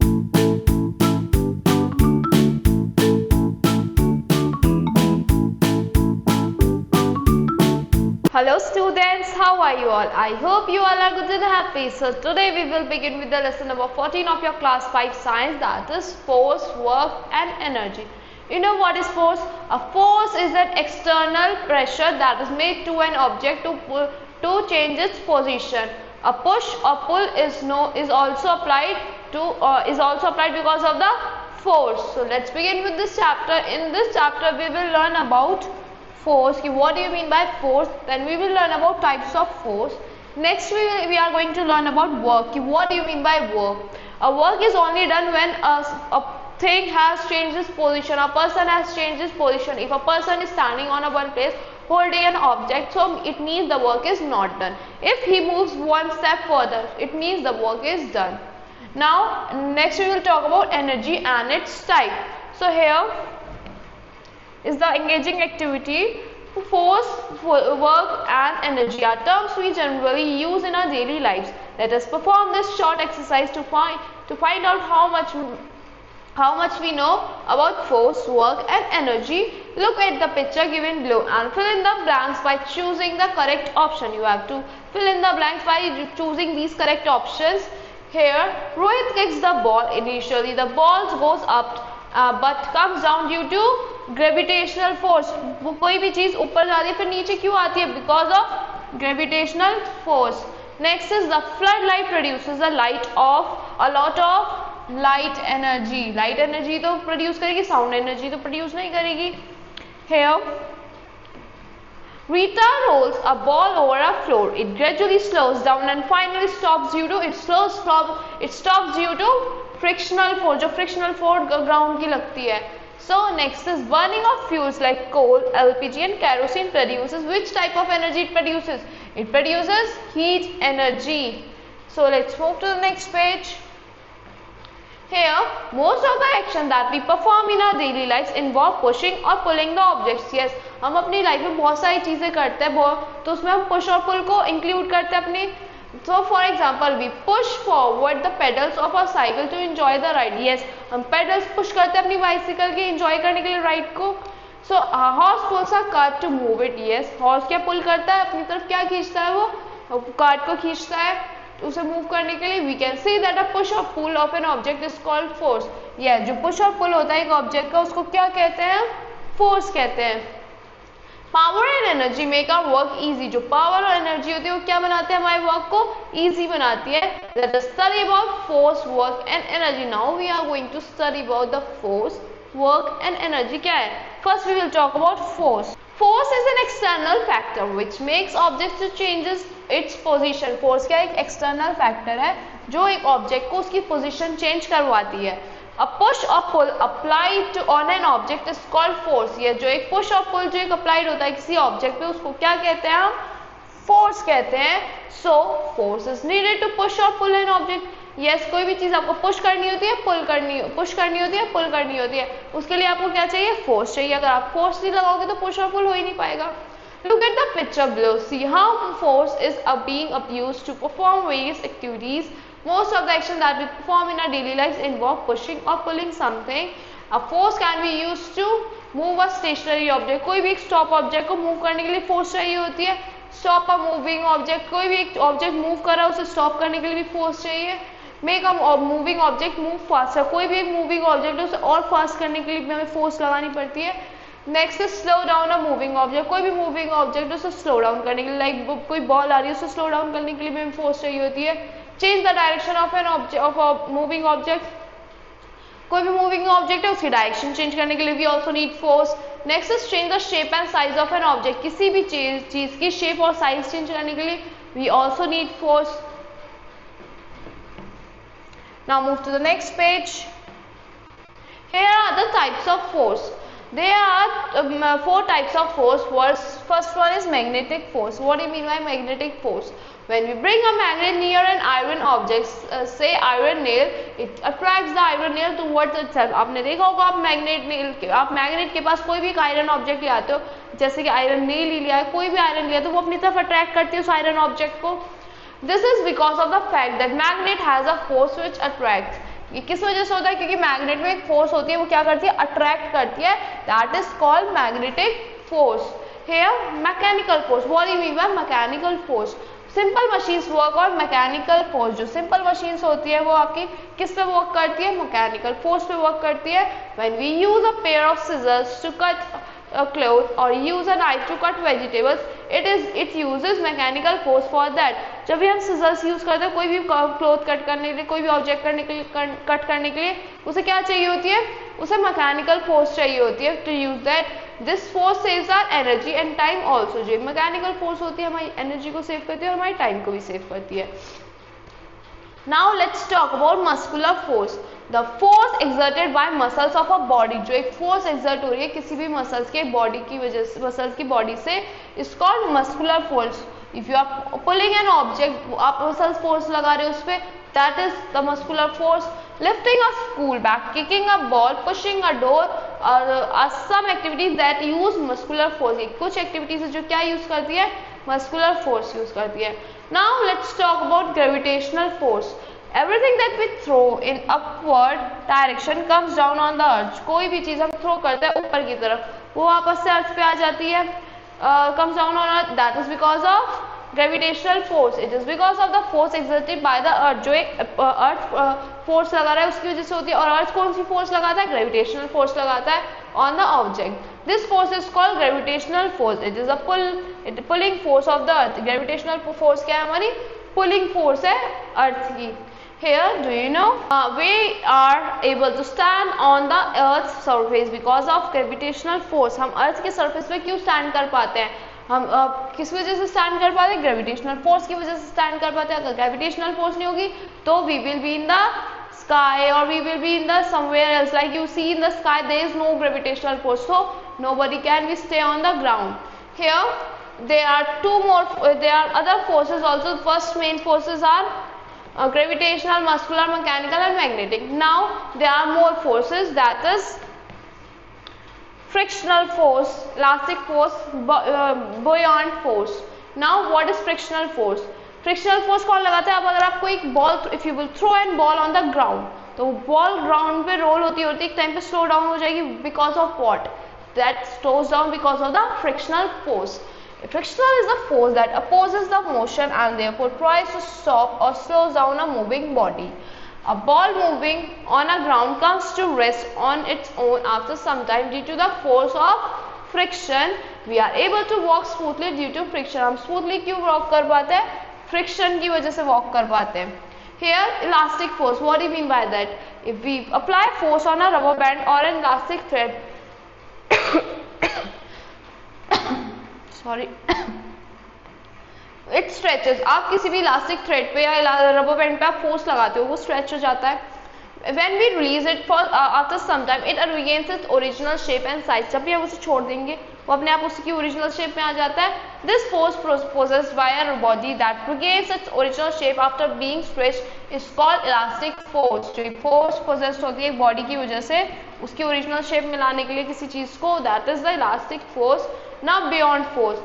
Hello students, how are you all? I hope you all are good and happy. So today we will begin with the lesson number 14 of your class 5 science, that is force, work and energy. You know what is force? A force is an external pressure that is made to an object to change its position. A push or pull is also applied because of the force. So let's begin with this chapter. In this chapter we will learn about force. What do you mean by force? Then we will learn about types of force. Next we are going to learn about work. What do you mean by work? A work is only done when a thing has changed its position, a person has changed his position. If a person is standing on a one place holding an object, so it means the work is not done. If he moves one step further, it means the work is done. Now next we will talk about energy and its type. So here is the engaging activity. Force, work and energy are terms we generally use in our daily lives. Let us perform this short exercise to find out how much we know about force, work and energy. Look at the picture given below and fill in the blanks by choosing the correct option. You have to fill in the blanks by choosing these correct options. Here Rohit kicks the ball. Initially the ball goes up but comes down due to gravitational force. वो कोई भी चीज ऊपर जा रही है फिर नीचे क्यों आती है? Because of gravitational force. Next is the flood light produces a light of a lot of light energy. Light energy तो प्रोड्यूस करेगी, साउंड एनर्जी तो प्रोड्यूस नहीं करेगी. Here Rita rolls a ball over a floor. It gradually slows down and finally stops due to frictional force. जो frictional force ground की लगती है. So next is burning of fuels like coal, LPG and kerosene produces which type of energy it produces? It produces heat energy. So let's move to the next page. Here, most of the action that we perform in our daily lives involve pushing or pulling the objects. Yes, हम अपनी life में बहुत सारी चीजें करते हैं, तो उसमें हम पुश और पुल को इंक्लूड करते हैं अपनी. So for example, we push forward the pedals of our cycle to enjoy the ride. Yes, हम pedals push करते हैं अपनी bicycle के enjoy करने के लिए ride को. So horse pulls a cart to move it. Yes, horse क्या pull करता है अपनी तरफ, क्या खींचता है वो cart को खींचता है उसे move करने के लिए. We can see that a push or pull of an object is called force. Yes, जो push और pull होता है एक object का उसको क्या कहते हैं? Force कहते हैं. Power and energy make our work easy. जो पावर और एनर्जी होती है वो क्या बनाते हैं? हमारे वर्क को इजी बनाती है. Let us study about force, work and energy. Now we are going to study about the force, work and energy. क्या है? First we will talk about force. Force is an external factor which makes object to changes its position. Force क्या एक external factor है जो एक object को उसकी position change करवाती है. A push or pull applied on an object is called force. ये जो एक push और pull जो एक applied होता है किसी object पे उसको क्या कहते हैं? हम force कहते हैं. So force is needed to push or pull an object. Yes, कोई भी चीज आपको push करनी होती है, pull करनी होती है, pull करनी होती है. उसके लिए आपको क्या चाहिए? Force चाहिए. अगर आप force नहीं लगाओगे तो push और pull हो ही नहीं पाएगा. Look at the picture below. See how force is being used to perform various activities. Most of the action that we perform in our daily lives involve pushing or pulling something. A force can be used to move a stationary object. कोई भी एक stop object को move करने के लिए force चाहिए होती है. Stop a moving object. कोई भी एक object move कर रहा है उसे stop करने के लिए भी force चाहिए. Make a moving object move faster. कोई भी एक moving object है उसे और fast करने के लिए भी हमें force लगानी पड़ती है. Next is slow down a moving object. कोई भी moving object है उसे slow down करने के लिए, like कोई ball आ रही है उसे slow down करने के लिए भी हमें force चाहिए होती है. Change the direction of an object, of a moving object. कोई भी moving object है उसकी direction change करने के लिए we also need force. Next is change the shape and size of an object. किसी भी चीज की shape और size change करने के लिए we also need force. Now move to the next page. Here are the types of force. There are 4 types of force. First one is magnetic force. What do you mean by magnetic force? When we bring a magnet near an iron object, say iron nail, it attracts the iron nail towards itself. आपने देखा होगा आप magnet के पास कोई भी एक iron object ले आते हो, जैसे कि आयरन नेल ही लिया है, कोई भी आयरन लिया तो वो अपनी तरफ अट्रैक्ट करती है उस आयरन ऑब्जेक्ट को. This is because of the fact that magnet has a force which attracts. ये किस वजह से होता है? क्योंकि मैग्नेट में एक फोर्स होती है, वो क्या करती है? अट्रैक्ट करती है, that is called magnetic force. Here mechanical force, what do you mean by mechanical force? Simple machines work और मैकेनिकल फोर्स. जो सिंपल मशीन्स होती है वो आपकी किस पे वर्क करती है? मैकेनिकल फोर्स पे वर्क करती है. When we use a pair of scissors to cut a cloth or use a knife to cut vegetables, it uses mechanical force for that. जब भी हम scissors यूज करते हैं कोई भी क्लोथ कट करने के लिए, कोई भी ऑब्जेक्ट कट करने के लिए, उसे क्या चाहिए होती है? उसे मैकेनिकल फोर्स चाहिए होती है. To use that, this force saves our energy and time also. जो मैकेनिकल फोर्स होती है हमारी एनर्जी को सेव करती है और हमारी टाइम को भी सेव करती है. Now let's talk about muscular force. The force exerted by muscles of a body. जो एक force exert हो रही है किसी भी muscles के body की वजह से, muscles की body से, is called muscular force. If you are pulling an object, आप muscle force लगा रहे हो उस पे, that is the muscular force. Lifting a school bag, kicking a ball, pushing a door are some activities that use muscular force. कुछ activities जो क्या use करती है? Muscular force use करती है. Now let's talk about gravitational force. Everything that we throw in upward direction comes down on the earth. कोई भी चीज हम थ्रो करते हैं ऊपर की तरफ, वो वापस से अर्थ पे आ जाती है. Comes down on earth. That is because of gravitational force. It is because of the force exerted by the earth. जो एक अर्थ फोर्स लगा रहा है उसकी वजह से होती है. और अर्थ कौन सी फोर्स लगाता है? ग्रेविटेशनल फोर्स लगाता है on the object. This force is called gravitational force. It is a pulling force of the earth. Gravitational force क्या है? हमारी pulling force है अर्थ की. Here, do you know, we are able to stand on the earth's surface because of gravitational force. हम अर्थ के surface पे क्यों stand कर पाते हैं? हम किस वजह से स्टैंड कर पाते हैं? ग्रेविटेशनल फोर्स की वजह से स्टैंड कर पाते हैं. अगर ग्रेविटेशनल फोर्स नहीं होगी तो we will be in the sky or we will be in the somewhere else. Like you see in the sky, there is no gravitational force, so nobody can be stay on the ground. Here, there are there are other forces also. First main forces are gravitational, muscular, mechanical and magnetic. Now there are more forces, that is frictional force, elastic force, buoyant force. Now what is frictional force? Frictional force कौन लगाता है? अब अगर आपको एक ball, if you will throw an ball on the ground, तो ball ground पे role होती होती एक टाइम पे स्लो डाउन हो जाएगी. Because of what? That slows down because of the frictional force. Frictional is the force that opposes the motion and therefore tries to stop or slows down a moving body. A ball moving on a ground comes to rest on its own after some time due to the force of friction. We are able to walk smoothly due to friction. हम smoothly क्यों walk कर पाते हैं? Friction की वजह से walk कर पाते हैं. Here, elastic force. What do you mean by that? If we apply force on a rubber band or an elastic thread, sorry, it stretches. आप किसी भी इलास्टिक थ्रेड पे या रबर बैंड पे आप फोर्स लगाते हो, वो स्ट्रेच हो जाता है. When we release it for after some time, it regains its original shape and size. जब भी हम उसे छोड़ देंगे, वो अपने आप उसकी ओरिजिनल शेप में आ जाता है. This force possessed by a body that regains its original shape after being stretched is called elastic force. जो फोर्स possessed होती है एक बॉडी की वजह से उसकी ओरिजिनल शेप में लाने के लिए किसी चीज को, that is the elastic force. Now beyond force.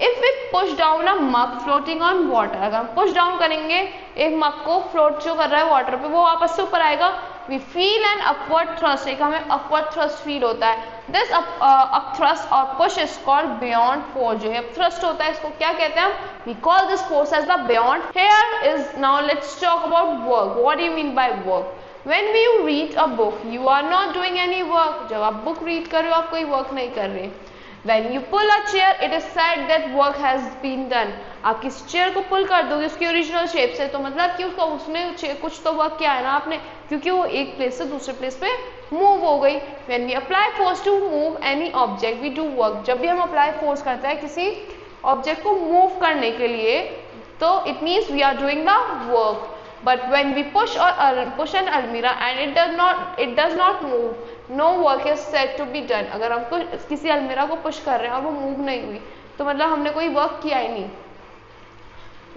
If we push down a mug floating on water, अगर हम push down करेंगे एक मग को float जो कर रहा है वाटर पे, वो वापस से ऊपर आएगा. We feel an upward thrust. एक हमें upward thrust feel होता है. This up thrust or push is called beyond force. जो है thrust होता है, इसको क्या कहते हैं हम? We call this force as the beyond. Here is, now let's talk about work. What do you mean by work? When you read a book, you are not doing any work. जब आप book read कर रहे हो, आप कोई work नहीं कर रहे. When you pull a chair, it is said that work has been done. आप किसी चेयर को पुल कर दोगे उसकी ओरिजिनल शेप से, तो मतलब कि उसने कुछ तो वर्क किया है ना आपने, क्योंकि वो एक प्लेस से दूसरे प्लेस पे मूव हो गई. When we apply force to move any object, we do work. जब भी हम अप्लाई फोर्स करते हैं किसी ऑब्जेक्ट को मूव करने के लिए, तो it means we are doing the work. But when we push an almirah and it does not move, no work is said to be done. अगर हम किसी अलमीरा को पुश कर रहे हैं और वो मूव नहीं हुई, तो मतलब हमने कोई वर्क किया ही नहीं.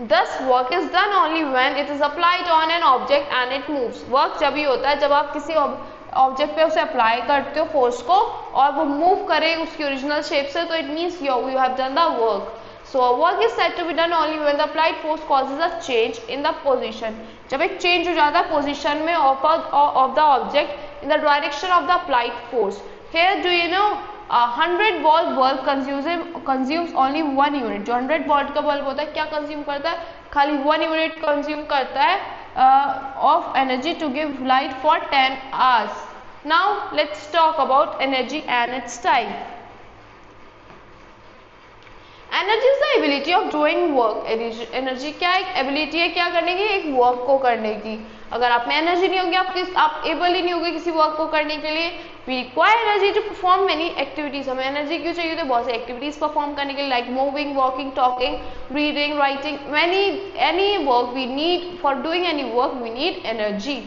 Thus work is done only when it is applied on an object and it moves. Work जब ही होता है जब आप किसी ऑब्जेक्ट पे उसे अप्लाई करते हो फोर्स को और वो मूव करे उसकी ओरिजिनल शेप से, तो it means you have done the work. So work is said to be done only when the applied force causes a change in the position. जब एक change हो जाता है position में of the object in the direction of the applied force. Here do you know 100 volt bulb consumes only 1 unit. जो 100 volt का bulb होता है क्या consume करता है? खाली 1 unit consume करता है of energy to give light for 10 hours. Now let's talk about energy and its type. Energy is the ability of doing work. Energy क्या है? एक एबिलिटी है क्या करने की? एक वर्क को करने की. अगर आप में एनर्जी नहीं होगी आप एबल ही नहीं होगे किसी वर्क को करने के लिए. We require energy to perform many activities. हमें एनर्जी क्यों चाहिए? तो बहुत सी एक्टिविटीज परफॉर्म करने के लिए like moving, walking, talking, reading, writing, any work we need for doing any work we need energy.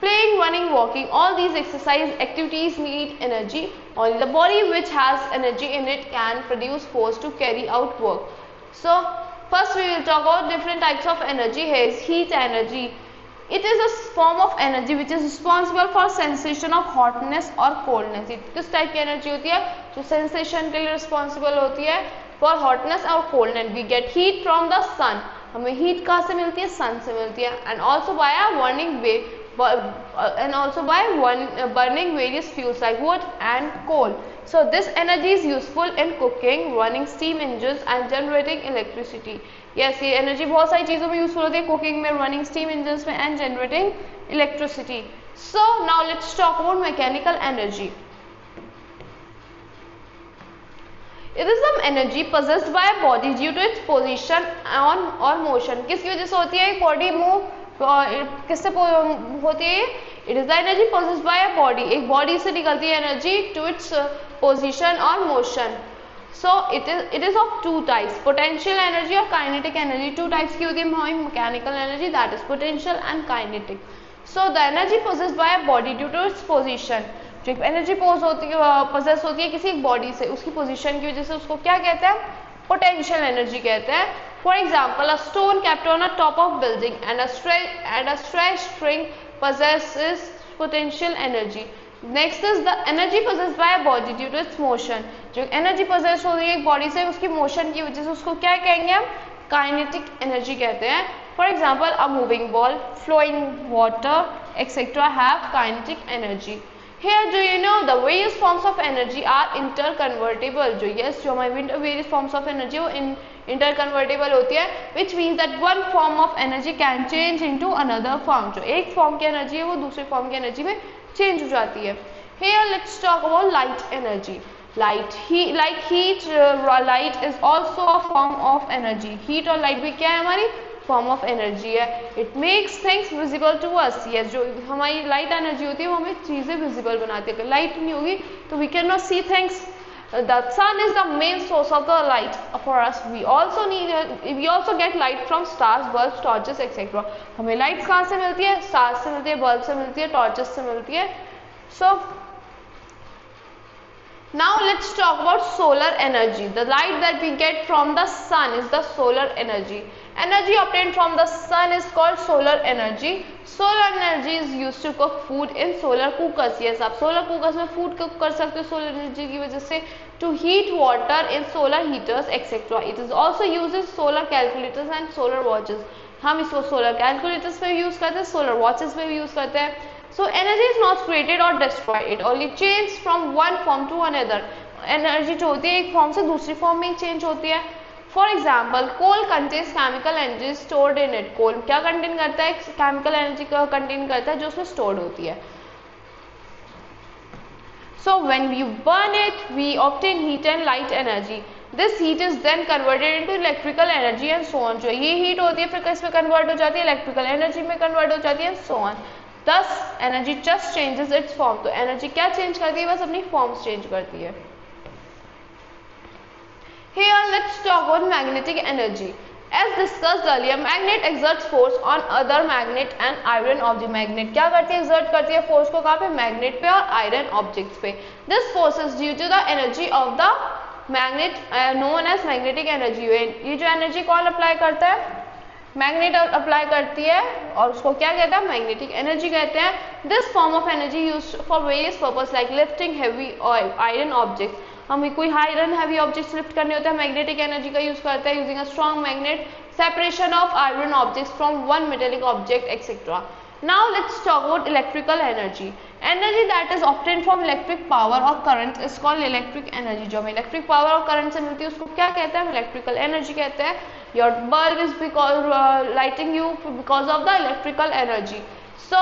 Playing, running, walking, all these exercise activities need energy. Only the body which has energy in it can produce force to carry out work. So first we will talk about different types of energy. Here is heat energy. It is a form of energy which is responsible for sensation of hotness or coldness. किस type की energy होती है? जो sensation के लिए responsible होती है for hotness और coldness. We get heat from the sun. हमें हीट कहाँ से मिलती है? सन से मिलती है. And also by a burning way and also by burning various fuels like wood and coal. So this energy is useful in cooking, running steam engines and generating electricity. Yes, ये energy बहुत सारी चीज़ों में useful होती है, cooking में, running steam engines में and generating electricity. So now let's talk about mechanical energy. It is some energy possessed by a body due to its position on or motion. किसकी वजह से होती है? एक body move किससे होती है? It is the energy possessed by a body. एक बॉडी से निकलती है एनर्जी टू इट्स पोजीशन और motion. So it is of two types, potential energy और काइनेटिक एनर्जी. टू टाइप्स की होती है mechanical energy, that is potential and kinetic. So the energy possessed by a body due to its position. जो energy possess होती है किसी एक body से उसकी पोजीशन की वजह से उसको क्या कहते हैं? पोटेंशियल एनर्जी कहते हैं. For example, a stone kept on a top of building and a stretched string possesses potential energy. Next is the energy possessed by a body due to its motion. जो energy possess हो रही है एक body से उसकी motion की वजह से उसको क्या कहेंगे हम? Kinetic energy कहते हैं. For example, a moving ball, flowing water, etc. have kinetic energy. Here do you know the various forms of energy are interconvertible. जो हमारी various forms of energy वो interconvertible होती है, which means that one form of energy can change into another form. जो एक form की energy है वो दूसरे form की energy में change हो जाती है. Here let's talk about light energy. Light is also a form of energy. Heat और light भी क्या है? हमारी form of energy है. It makes things visible to us. Yes, जो हमारी light energy होती है वो हमें चीजें visible बनाती है. अगर light नहीं होगी तो we cannot see things. The sun is the main source of the light for us. We also get light from stars, bulbs, torches, etc. हमें light कहाँ से मिलती है? Stars से मिलती है, bulbs से मिलती है, torches से मिलती है. So now let's talk about solar energy. The light that we get from the sun is the solar energy. Energy obtained from the sun is called solar energy. Solar energy is used to cook food in solar cookers. Yes, आप solar cookers में food cook कर सकते हो solar energy की वजह से. To heat water in solar heaters, etc. It is also used in solar calculators and solar watches. हम इसको solar calculators में use करते हैं, solar watches में भी use करते हैं. So energy is not created or destroyed. It only changes from one form to another. Energy जो होती है एक form से दूसरी form में change होती है. For example, coal contains chemical energy stored in it. Coal क्या contain करता है? Chemical energy का contain करता है जो उसमें stored होती है. So when we burn it, we obtain heat and light energy. This heat is then converted into electrical energy and so on. जो ये heat होती है फिर किस में convert हो जाती है? Electrical energy में convert हो जाती है and so on. Thus, energy just changes its form. तो energy क्या change करती है? बस अपनी forms change करती है. Here let's talk about magnetic energy. As discussed earlier, magnet exerts force on other magnet and iron object. Magnet क्या करती है? Exert करती है force को कहाँ पे? Magnet पे और iron objects पे. This force is due to the energy of the magnet known as magnetic energy. ये जो energy कौन apply करता है? Magnet apply करती है और उसको क्या कहते हैं? Magnetic energy कहते हैं. This form of energy used for various purposes like lifting heavy or iron objects. हमें कोई आयरन हैवी ऑब्जेक्ट्स लिफ्ट करने होते हैं, मैग्नेटिक एनर्जी का यूज करते हैं using a strong magnet, separation of iron objects from one metallic object etcetera. Now let's talk about electrical energy. Energy that is obtained from electric power or current is called electric energy. जो हमें electric power और current से मिलती है उसको क्या कहते हैं? electrical energy कहते हैं. Your bulb is because lighting you because of the electrical energy. So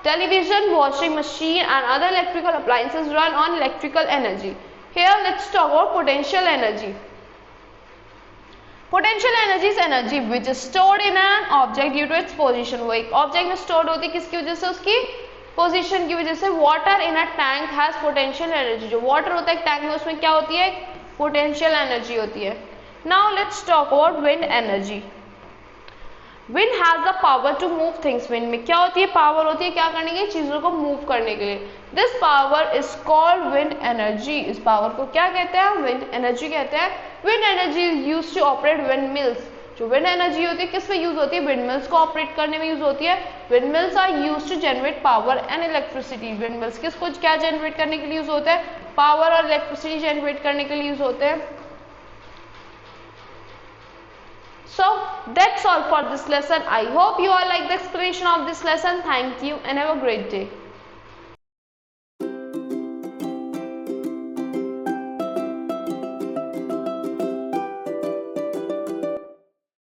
television, washing machine and other electrical appliances run on electrical energy. Here let's talk about potential energy. Potential energy is energy which is stored in an object due to its position. वो एक object में stored होती है किसकी वजह से? उसकी position की वजह से. Water in a tank has potential energy. जो वाटर होता है एक टैंक में उसमें क्या होती है? पोटेंशियल एनर्जी होती है. Now let's talk about wind energy. Wind has the power to move things. Wind में क्या होती है? पावर होती है क्या करने के लिए? चीजों को मूव करने के लिए. This power is called wind energy. इस पावर को क्या कहते हैं? विंड एनर्जी कहते हैं. Wind energy is used to operate wind mills. जो विंड एनर्जी होती है किस में यूज होती है? विंड मिल्स को ऑपरेट करने में यूज होती है. Wind mills are used to generate power and electricity. Wind mills किसको क्या जनरेट करने के लिए यूज होते हैं? पावर और इलेक्ट्रिसिटी जनरेट करने के लिए यूज होते हैं. So that's all for this lesson. I hope you all like the explanation of this lesson. Thank you and have a great day.